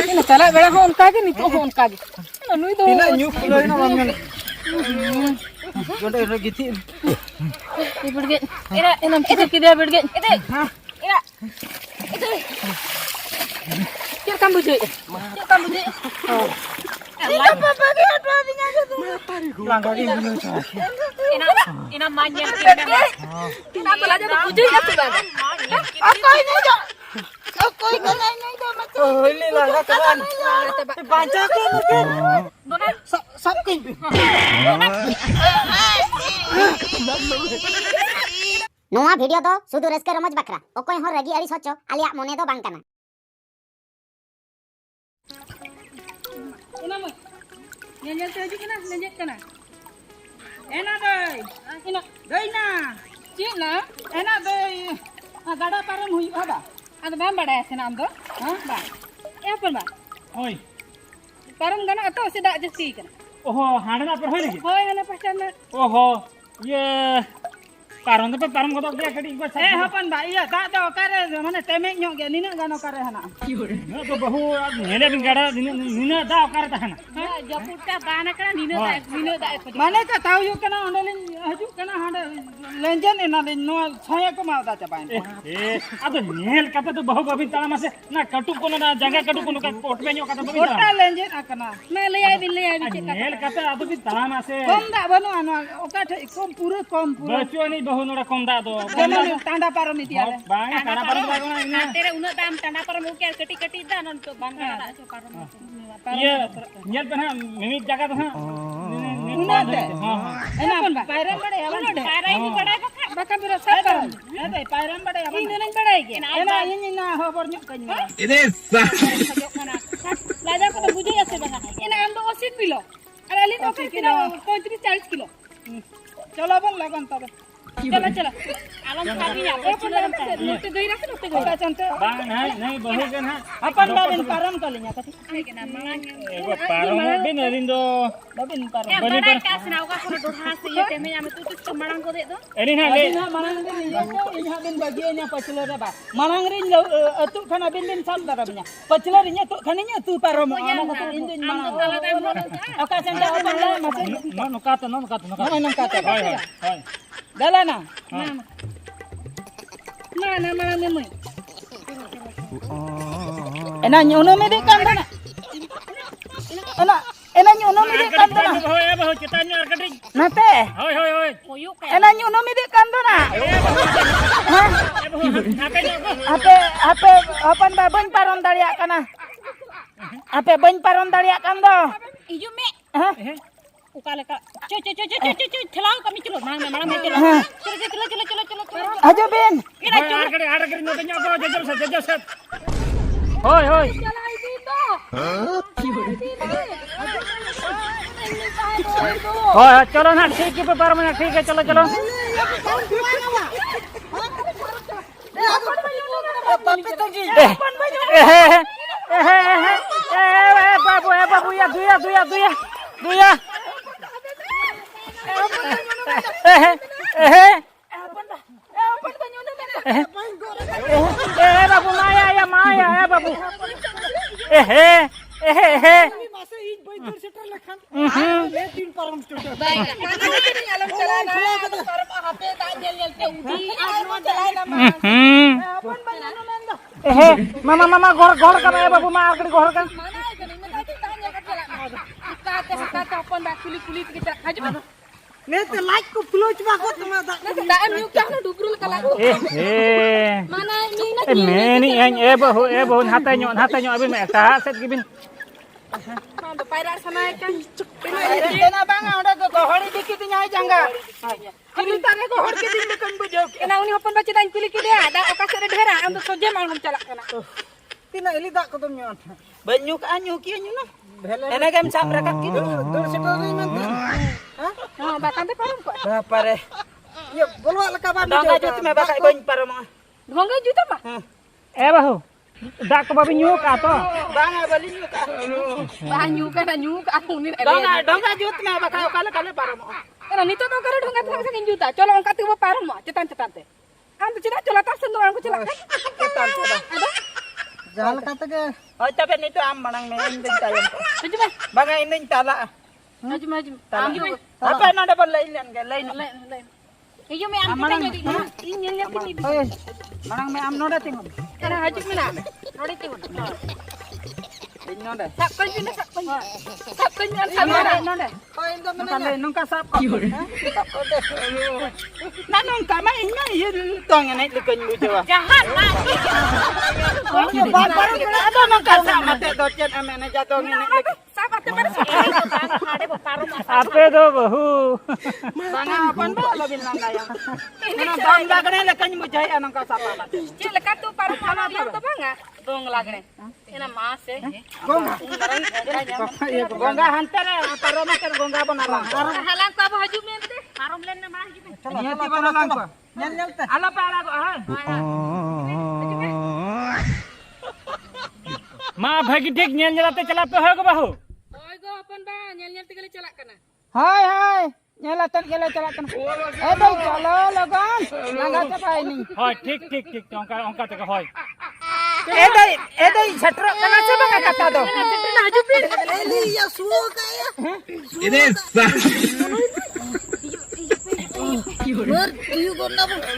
Ini salah bela hon kage ni to hon kage. Nui do. Ina nyuk pulo ina bangun. Jodoh ina gitu. Ibirgen. Ina itu kida ibirgen. Itu. Ina. Itu. Kira kamu je. Kira kamu je. Oh. Ina papa ke atwa dinya tu. Langkah ini. Ina manya kira. Ina belajar tu puji ya tu bang. Aku ini je. Aku ini je macam. Oh ini langkah kawan. Baca ke mungkin. Saking. नोआ video तो सुदू रस्कर रमज बकरा ओकोय हो रगी अड़ी सोचो आलिया मोने दो बांग कना Ina mo. Nyanyi tu aja kena, nyanyi kena. Enak doi. Ina. Doi na. Cik na. Enak doi. Gada param hui ada. Ada bam bada ya senam do. Ba. Ya apa ba? Oi. Param gana atau sedak jesi kena. Oh, hana per hoy lagi. Hoi hana pasal na. Oh, ye param tu param kodok dia kadi gua. Hapan ba iya tak do kare mana temek nyok ge nina gano kare hana. Na to bahu nele bin gada nina da kare ta hana. Japutta bana kana nina da Mana ka tahu yo kana ondalin haju kana handa lenjen ena lin no saya ko ma da chapain. Ado nel kata to bahu babin tala mase na katu kono na jaga katu kono ka pot pe nyok kata babin. Ota lenjen akana. Na le ai nel kata ado bin tala mase. Kom da banu anu oka kom pura kom pura. Bacu ni bahu nora kom da do. Kena tanda param itu ada. Bang tanda param ba ko na. Tere unat dam tanda param ukir keti da non to bang da param. Iya, nyel pe na mimit jaga to ha. Unat de. Enak ba? Pairam bade abang de. Pairam ini bade baka bira sab param. Ade pairam bade abang. Ini nang bade ge. Enak ini na hobor nyok kanyu. Ini Lajar ko bujhe ase bana. Enak ando 80 kilo. Ar alin okir kilo 35 40 kilo. Chalo abang lagan tabe. चलो चलो आलम खाबी ना नोटे गई रख नोटे गई चंते bang nai bahu kan ha अपन बाबिन पारम कलिnya कति आई के नाम ego param bin rindo बाबिन पारम bani par का सुनाओ का कोनो दोहा से ये तेमे हम तू तू मड़ांग को दे दो ini na le ना मड़ांग रे ये को इहा बिन bagiannya पचलो रे बा मड़ांग रे अतु खाना बिन बिन साल दरबnya पचलो रे तु खानिnya तु पारम ana का इंदिन मड़ांग ओका चंते अपन ला मसे no kata ना कता hoy hoy Dala na. Na mana nemu. Ena nyono mede kandana. Ena nyono mede kandana. bahu kita nyar kading Nate. hoy Ena nyono mede kandana. Ape apan baban paron daria kana. Ape ban paron daria kando. Iju me. Ukala ka. Chelaw kami chelo. Mana me chelo. Chelo. Ajo Ben. har kadi no tanya ko jajal sat hoy Chalai dito. hoy chalo na ठीक है param na ठीक है चलो babu ya duya babu maya ya babu Masa ing baiter setar lekhan. ले तीन परम studio by आलम चला ना परम हापे ता जल ते उठी आज चलाय ना अपन बनानो मेंदा mama gor ka ya babu ma akdi gor ka mana ikani me ता tanya ka चला kata अपन बा कुली kita haju ने तो लाइक को फ्लो चबा को तमा दा daan yu kya na dubrul kala ko mana ni na meni en bahu hata nyo abin me ka set gibin Kalau payah sana kan, ini na bang, ada gohori dikit nyai jangga. Kini tane gohor kiti bukan bujok. Kena uni hopan baca dan kulit dia, ada okas ada dera, untuk soja mau celak kena. tina ili dak ko tum nyot Banyuk anyu kia nyu na. Enak kan sabra kak gitu. dur setori man Nah, bahkan te param kok. pare ya bolo la ka ba Dongga juta me bakai bany param. Dongga juta ba? bahu दाग को बाबी new का तो Banga bali ni ka. Banyu kan nyu ka ni. Donga jut na ba ka kala param. Karena nito to kare ढोंगा तक saking juta. Colo angkat tiba parum mo, cetan-cetan teh. Am tu cila cola tak sentuh aku cila kan. Ketan ada. Jal kata ke. Oh tapi nito am manang me indin tayam. Maju mah. Banga indin tala. Maju maju. Am apa na dapat lain ke lain. Lain. Iyo me am kita jadi. Ini lihat ini. Oi. Manang me am noda tingon. Karena hajik mana? Nodi tingon. Din noda. Sakkan jina sakkan. Sakkan jina sakkan. Oh indo mana nungka sap ko. Na nungka ma inna ye tong na likon mo jawa. Jahat mah. Baru ada nungka sap mate dochen ame na jatong ni. Sahabat teman ada parum. आपे दो बहू Banga apaan ba labin lang kaya. Ano bang lagane lakan mo jay anong kasapa natin. Cik lekat tu parum mana dia tu banga. Dong lagne. Ina mas eh. Gonga. Gonga hantar paro na ker gonga bonala. Halang ko abo haju me te. Parum len na mah haju me. Niati bonalang ko. Nyal ta. Ala pa ala ko ha. माँ भागी ठीक nail जलाते चला पे हो बहू Oi go अपन बा nyel-nyel tigale celak kana. Hai hai. Nyalatan nyala calakan. Eh dai chalo logan. Langga capai ni. হয় ঠিক ঠিক ঠিক অঙ্কা অঙ্কা থেকে হয় Eh dai satro kana sa banga kata do. Cetina haju me. Eli ya suo kaya.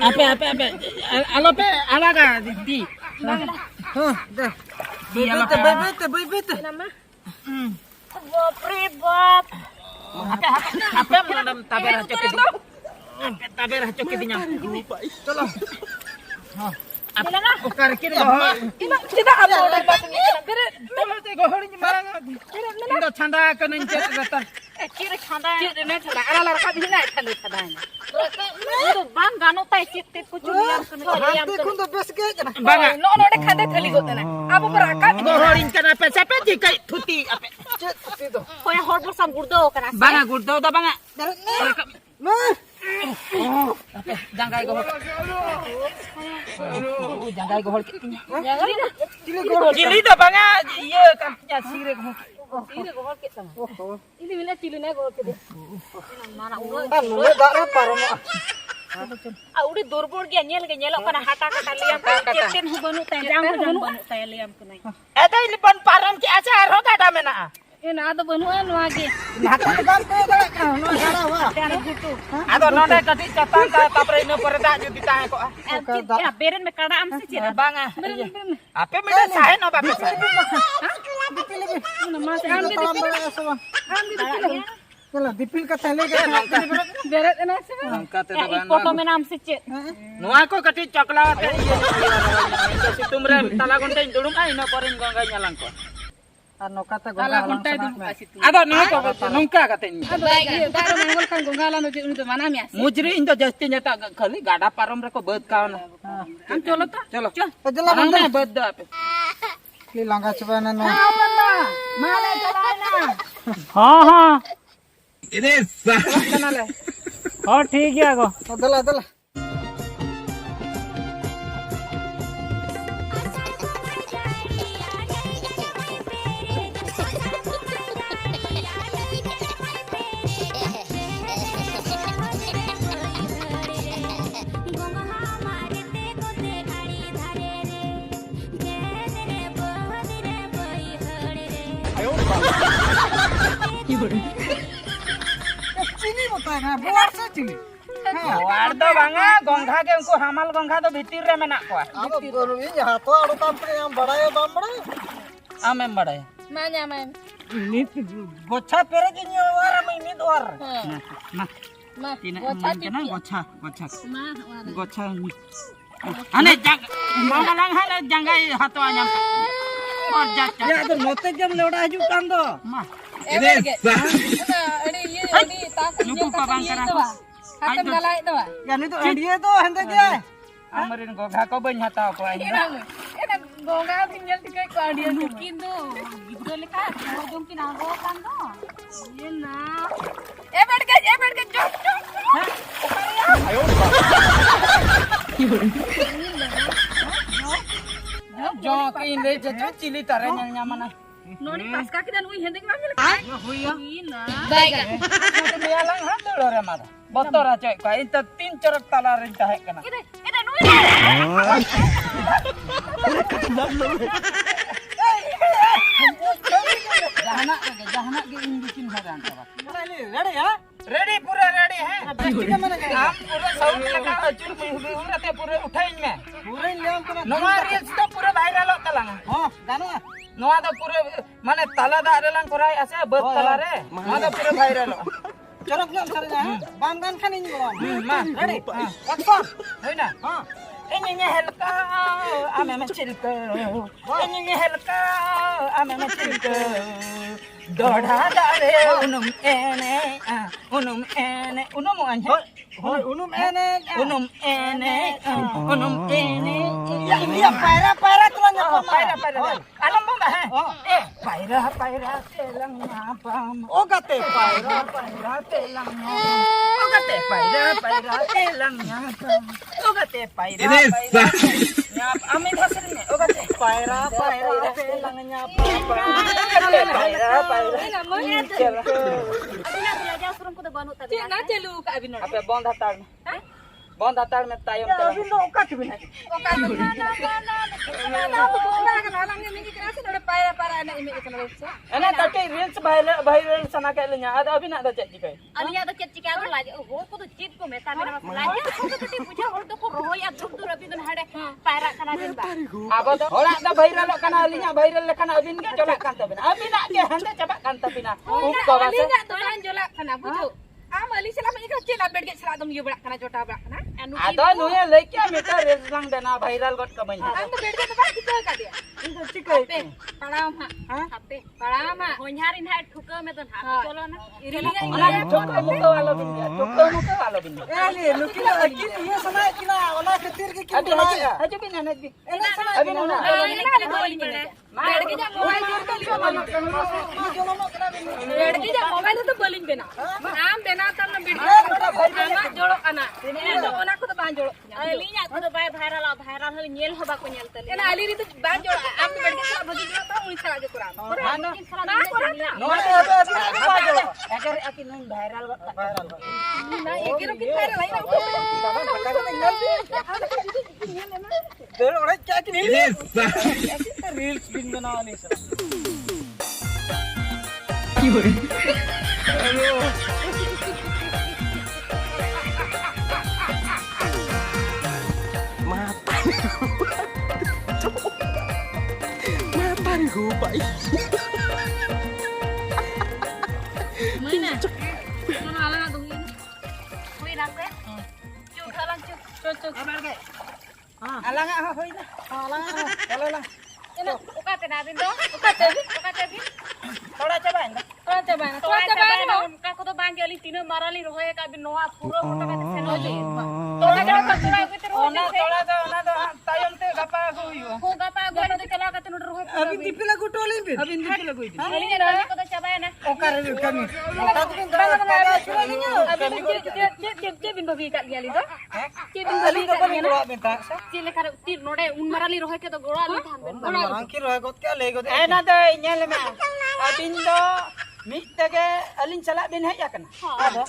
Apa. Alo pe ala ka di. Dah. Di ala pe. Bebete. Nama. Bopre bop. Apa menadam taber cokit. Taber cokit nya. Chalo. Apa na? Ukar kiri. Ina tidak amo dah batu ni. Bere Te gohori ni marang. Indo chanda kanin chet rata. kira khanda. Cik na chada. Ara lar ka bina khanda chada. Itu bang gano tai cik te kuchu liam kana. Kun to bes ke jana. Banga. No no de khande thali go tana. Abo beraka. Gohori kana pe sape di kai thuti ape. Chet thuti do. Koya hor por sam gurdo kana. Banga gurdo do banga. Ma. Jangkai gohor. Jangkai gohor. Cili do banga iya kan ya sire gohor. Ini gol ke sama. Ini bila cilina gol ke. Mana ulo. Nule dara paromo. Udah durbur dia nyel kana hata kata liam keten hubanu tay jang banu tay liam kunai. Eta ini pan param ki acha ro kata mena. Ina ada banu anu age. Nata ban pe da ka no gara wa. Tiara gutu. Ado nonde kati catan ta tapre no perda juti ta ko. Ya beren me kada am se cira. Banga. Ape meda sahe no bape sahe. Ina mas am di Chalo dipil ka thale ke. beret ena se. Kate da ban. Foto me naam se cit. Noa ko kati chokla te iye. Situmre tala gonte dudum ai no korin gonga nyalang ko. Ano kata gonga Tala gontai dulu kasih tu. Ado no ko nungka kate ni. Baik, baru mengol kan gonggala no itu mana mi as. Mujri indo jasti nyata khali gada parom re ko beut kawan. Am cholo ta. Chalo. Chalo banda beut da pe. Ki langa chbana no. Banda. Male chalana. हाँ हाँ Kana le. हाँ ठीक है आगो Dala dala. Chini bota na buar sa chini. Buar do banga gongha ke unko hamal gongha do bhitir re menak ko. Abo goru ni hato adu tampre am badaye bam badaye. Amem badaye. Mana man. Gocha pere ki ni war am ini war. Ma Ma. tina Gocha kana gocha. Ma. Gocha ni. Ane jang mamalang hale jangai hato anyam. Or jacha. Ya to note jam loda haju kan do. Ma. Ini tak Nuku pa bang kana. Hatam galai tu. Ya ni to dia to hande dia. Amarin gogha ko ban hata ko ai. Ena gonga tinggal tikai ko dia mungkin tu. Gitu leka jom kin ago kan tu. Ye na. बैठ के चुप चुप. Ayo. Jo ki le jeje cili tare nyanya mana. Noni pas kaki dan ui hendek lagi. Huya. Ina. Baik. Satu bialang hande lore mana. Botor aja ka itu tin corak talarin tahek kana. Ida nui. Jahana ge bikin haran corak. Ready ya? Ready pura ready है. आप पूरा sound लगा अचुर में उरते पूरे उठाइन में. पूरे लेम पूरा. नवा रील्स तो पूरा वायरल होता लंगा. हां गाना. नवा तो पूरे माने तला दा रेलां कोराय आसे बस तला रे. मा तो पूरा वायरल. चरक ना सर जा. बाम गान खानी बोला. मा रेडी. एक्शन. होइना. हां. Ini helka ame macilka. Ini helka ame macilka. Dodha dare unum ene unum anje. Unum ene. Ya para tuan apa para. Alam bang dah. Para telang apa. Oh kate para telang. Oh kate para telang apa. Oh kate para. Nyap amin hasil ni. Oh kate para telang nyapa. Ina mo yan. Abi na belajar suruh ko banu tadi. Cik na celu ka abi na. Apa bond hatar में? बंद हतार में तायम चला अभी लो cut भी नहीं अने तटे रील्स वायरल सना के ले냐 ada अभी ना दा चेक जिके अलिया तो चेक चिका लाज हो को तो चीज को मेता मेरा मसला है तो कटी पूजा होल तो को रोया दुर दुर अभी तो हडे पायरा कना दिन बा अब तो होड़ा दा वायरल कना अलिया वायरल लेकन अभी के चला कान तबिना अभी ना के हंदे चबा कान तबिना उप को बस अलिया तो लान जोला कना बुझो आम अली सलाम इका चेला बेड के सला तुम ये बड़ा कना जोटा बड़ा कना ada nuya lekia meta reels lang dana viral got ka banya आम तो बेड के तो बात kita का दिया इनको चिकै पड़ाम हां हापे पड़ाम होन्यारिन हाट ठुक में तो हाथ चलो ना ona chokka muka wala bin ele lukila akin ye sana kina ona khatir ke kin haju bin na abi na bed के जा मोबाइल बेड के जा मोबाइल तो बोलिंग बेना आम बेना तन बेड के आमा जोड़ो कना ओना को तो बान जोड़ो अलिया को तो वायरल हो नेल होबा को नेल तले एना अली री तो बान जोड़ो आम बेड के सला भगी जोड़ो तो उन सला जो कुरान ना no agar akin nun viral ना ये के रोकी फायर लाई ना ora क्या कि रील्स बिन बनाने से mana mana ala dong ini कोई ना से चु थलन चु cocok alanga ha hoida alanga chalo la ini ओका ते ना दिन दो oka tebi थोड़ा चबाएं थोड़ा चबाना उनका को तो बांगे अली तीनों मारली रोए का भी नोआ पूरा मोटा का से नो ले थोड़ा जरा कचरा के तेरे ona थोड़ा तो tayam te gapa huyo हो गपा गोल तो चला का तेनो रोए अभी दीपिला गुटोली भी अभी दीपिला गुई थी अली ने को तो चबाए ना ओकर कमी ओका तो जे बिन बबी का लिया ली तो जे बिन अली बबी को का लिया बनी ना गोवा बेटा ची लेखा तीर नोडे उन मारली रोए के तो गोड़ा ली थान बेन आंकी रोय गोत क्या ले गोत एना तो इnyal me abin do mit tege alin chala bin he yakana ado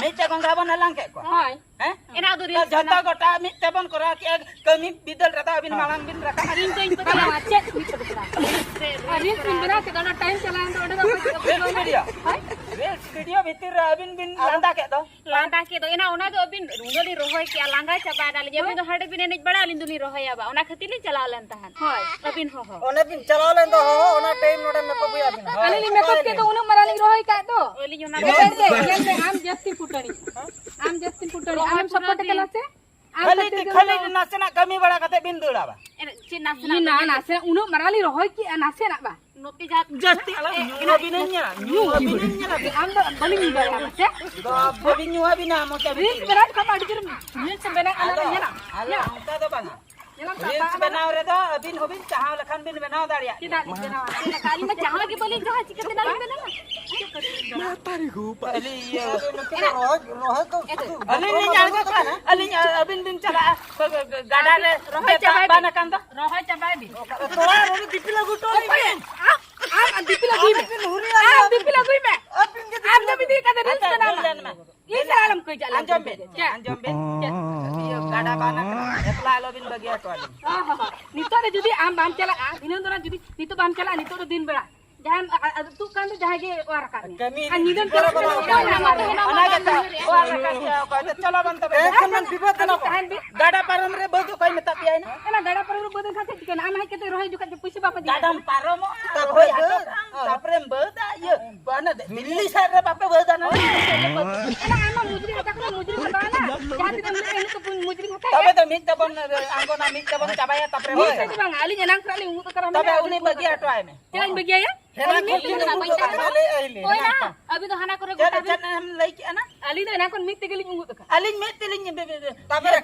mit te gongga bon alang ke ko हाय हैं एना दो तो जता गोटा mit te bon kora ki kami bidal rata abin malang bin raka ring तो इनको चला अच्छे ring pin बना के दोनों टाइम चला तो video video bitir abin bin landa ke do Landa के तो एना ओना तो अबिन रुंगली रोए के लांगा चबा डाल जे तो हडे बिन ने बड़ा लिंदुली रोए आबा ओना खतिली चला लन तहन हाय अबिन हो ओने bin chala len do ona time note me ko buya bin Ali makeup के तो उन्हें मराली रोई का तो ओली जोना ये आम जस्ती फुटणी आम सपोर्ट केला से खाली नाचना कमी बड़ा कते bin dula ba एना चिना ये ना ना से उन्हें मराली रोई की ना से ना बा नोती जात jasti ala nyu binanya la आम तो बली नहीं बड़ा से do bobin nyu abina mo ta reels बना कम अड़कर रील्स बना ana ya ना ala anta do banga reels बनाव रे दो अबिन होबिन चाहाव लखन बिन बनाव दाड़िया चेदा बेनावा काली में जहां के बोली जहां चिकन ना बेनावा अली ये अली नहीं जान का अली अबिन बिन चला गाड़ा रे रोहे बाना कांदा रोहे चबाई भी तोरा रे दिपिला गुटो आप दिपिला गुई में आप दिपिला गुई में आप जब भी का रील्स बनावा ये सालम कोई चला अंजम बिन ये गाड़ा बाना एप्ला अलोबिन बगिया तो नितो रे जुदी आम बाम चला दिनन दोना जुदी नितो बाम चला नितो तो दिन बेड़ा जहां तू कांदो जहां के और का निदन तो चलो बंद मन विपद न गाड़ा पारम रे बदो कोई मत पिया ना एना गाड़ा पर बदन खाते चिकन आम है केते रोहे जुका पैसे बापा गाड़ा पारम होय तापरे बदा ये बना दिल्ली साइड रे बापे बदा ना एना आमा मुजरी हटा कर मुजरी हटा ना जहां दिन में तो मुजरी हटा तबे तो मिक दबन आंगोना मिक दबन चाबाया तापरे होय से बांग आली जनांग कराली उ तो करम तबे उनी बगिया हटवाए में चल बगिया या कोई ना अभी तो हाना करे चल चल हम लई के ना आली तो ना कोन मिक तेगली उंगु तो अलिन में तिलिन तबे ले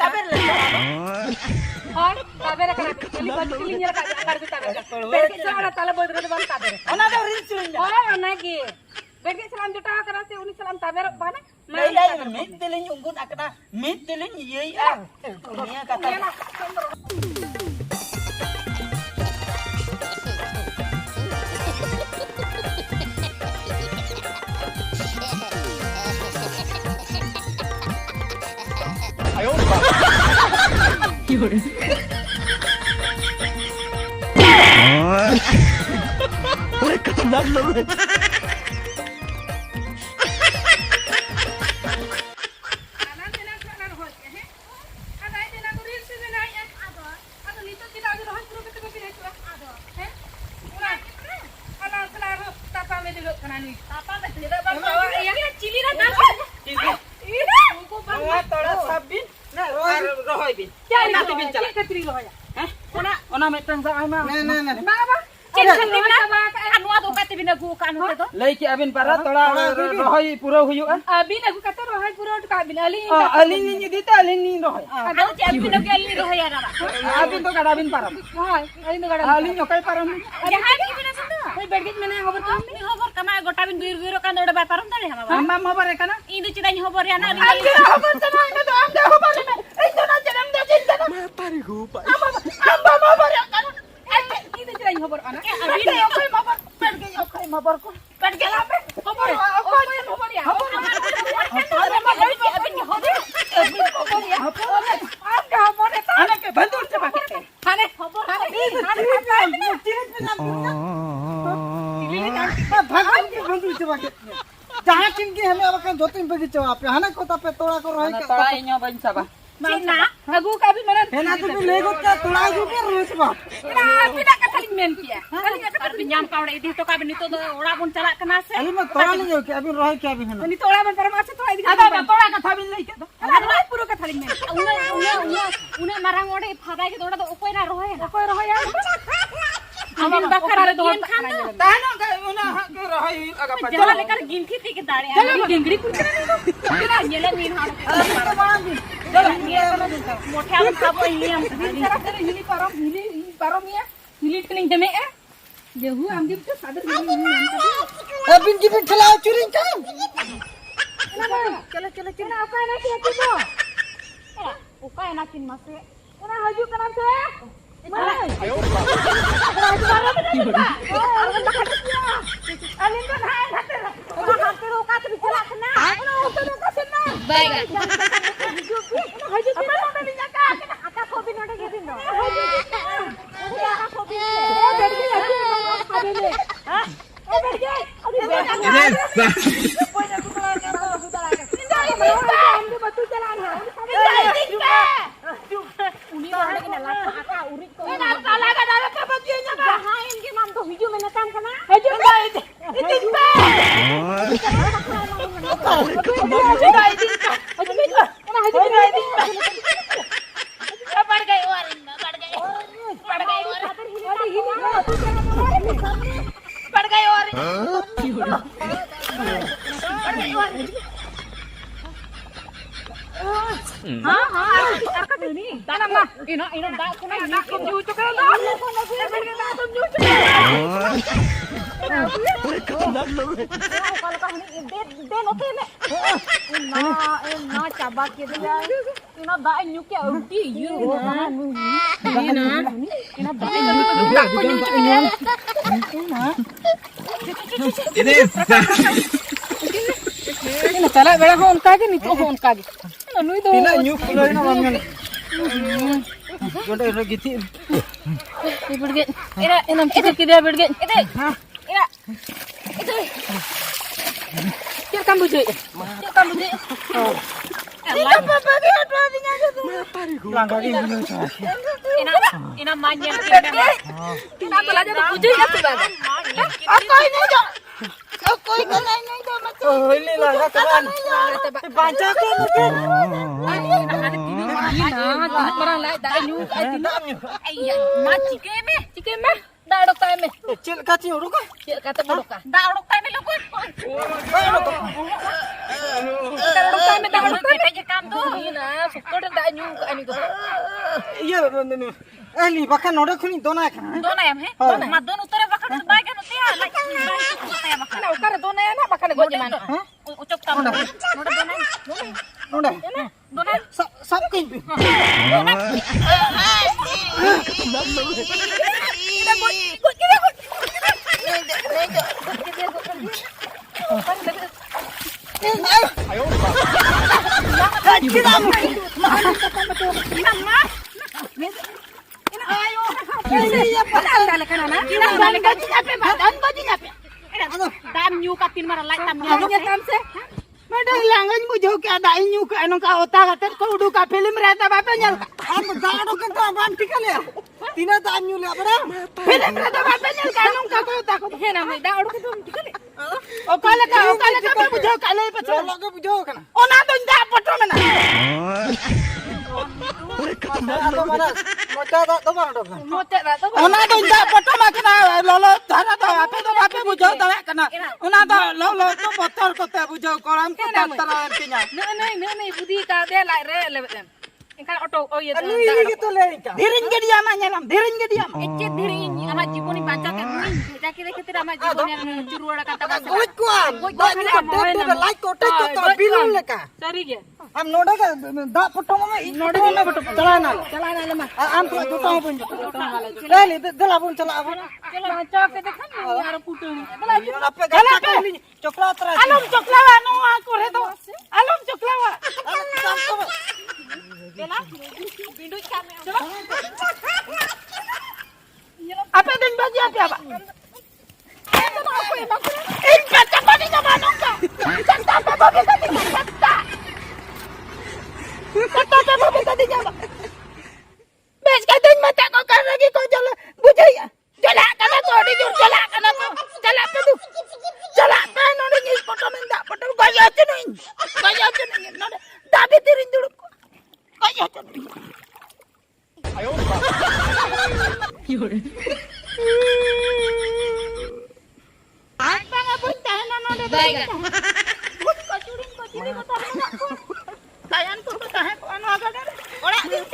और ताबेरा करा केली बंद केली निरा कर के ताबेरा बेके चला ताला बदरे बंद ताबेरा ओना तो रील्स चुन और ना के बेके सलाम जटा करा से उनी सलाम ताबेरा बाने नहीं नहीं में तिलिन उंगुन akna में तिलिन ये आ दुनिया कथा खतरनाक लोग हैं। ओना मेटन सा आमा लैके अबिन पारा तोड़ा रहोई पूरा हुयुआ अबिन अगु कते रहोई पूरा का अबिन अली अलिन नि दिते अलिन नि रहोई आदो अबिन के अली रहोई यारा अबिन तो गाड़ा बिन पारम हाय अलिन तो गाड़ा अलिन ओकई पारम जहां के बिना संदा ओई बेडगेज मने खबर कमा गोटा बिन गुइर गुइर का दोड़ बा पारम ताले हम हम खबर है ना इ दु चिदाई खबर या ना खबर त ना तो हम दे खबर में ए तो ना जन्म दे चिंता ना मैं तारी हो पाई हम खबर है ना इ दु चिदाई खबर आना अबिन ओकई खबर पेट के ओकई खबर को पेट के लापे खबर ओकई खबर या अबिन खबर या आने के बंदूक से बाके हाने खबर भगवान की बंदूक से बाके जहां किनकी हमें अब दो तीन बगीचे वहां पे हने कोता पे तोड़ा को रहे के तोड़ा इनो बन सबा ना अगु का भी मने हेना तो ले गो का तोड़ा जो के रोस बा ना बिना का खाली मेन किया खाली का बिन्याम कावड़े इदी तो का बिन तो ओड़ा बन चला कना से अली में तोड़ा नहीं हो के अभी रहे के अभी है नि तोड़ा बन पर मासे तो इदी तोड़ा का था भी नहीं के अरे पूरा का थाली में उने मारांग ओडे फादा के तोड़ा तो कोई ना रहे यार हम बकरा रे दो तानो का उना के रहे अगा पर जला लेकर गिनती थी के दाड़े गिंगड़ी कुछ येले मीन मोठ्या खाबो नियम हिली पारो मिया हिली ट्रेनिंग दमे जेहू आम दिप तो सादर अबिन की बिन चलाओ चुरिंग का चलो ना ओका ना कि तो ओका ना किन मासे ओना हजू कना से Tanam na. Ino dak ko na dak ko juju ka na. Salah bela hon kage ni to hon kage. Nui do. Tina nyuk pulai na bang. Jodoh giti. Ibirgen. Ira enam kita birgen. Ite. Ira. Ite. Kira kamu je. Kira kamu je. Ina papa ke atwa dinya tu. Langgar ini. Ina manya kita. Ina to laja to bujui na tu baba. Akoi ni jo. Akoi kana ni jo mat. Oh ini langgar kawan. Baca ke mungkin. Barang lain dah nyu ai tinu. Ai ya, mat cike me. Dah dok tai me. Cil kacil uruk ka? Cik kata bodok ka. Dah dok tai me lu kun. Dah dok tai me je kam tu. Ina, sukor dah nyu ka ani tu. Iya, ni bahkan orang kuni dona kan? Dona em he? Mat don utare bakan bai kan utia. Lai utare bakan. Na ukar dona ya na bakan go jaman. Ucok tam. Noda dona. Noda. Dona. Sab kin. Dona. Madang langan bujo ke ada inyu ke anu ka otak ater ko udu ka film rata bape nyal ka. Am daado kan ta bam tikal ya. Tina ta anyu le abara. Film rata bape nyal ka anu ka ko otak ko. He na me da odu ke tikale. Okala ka ba bujo ka lai pacho. Logo bujo kan. Ona to nda poto mena. Atau mana? Mocha tak tahu mana dok. Mote ra to. Ona to nda poto ma kana lolo thara to bape bujo tale kana. Ona to lolo to botor ko te bujo koram ko tara pinya. Nei budi ka de lai re le. Engkau auto oh iya. Anu ini gitu le ka. Dirin ke dia ma nyalam, dirin ke dia. Ecet diri ini ama jiboni baca kan ni. Jaki kita ama jiboni yang curu ada kata kata. Goj kuan. Goj ni ko de like ko te to bilun le ka. Sorry ge. Am noda ka da photo ma noda na photo chalana. Chalana le ma. Am to juta pun. Le dela pun chala abon. Chalo baca ke dekan यार पुटो. Ape gala ka ni coklat ra. Alom choklawa no aku re to. Alom choklawa. Bela bindu kami. Apa din baji apa? In kata ko ni manong ka. Kanta pa ba ka din kanta. Kanta pa ba ka din ba? Bes ka din mata ko kar lagi ko jala bujaya. Jala kana ko di jur jala kana ko. Jala pa du. Jala pa no ni foto menda foto gaya chinin. Gaya chinin no. Dabi tirin jur ko. Gaya chinin. Ayo. Yore. Apa ngapun tahan no de. Baik. Kacuri ko tahan ko. Tayan ko tahan ko ano agad. Ora din.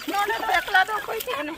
No ekla do koi chene.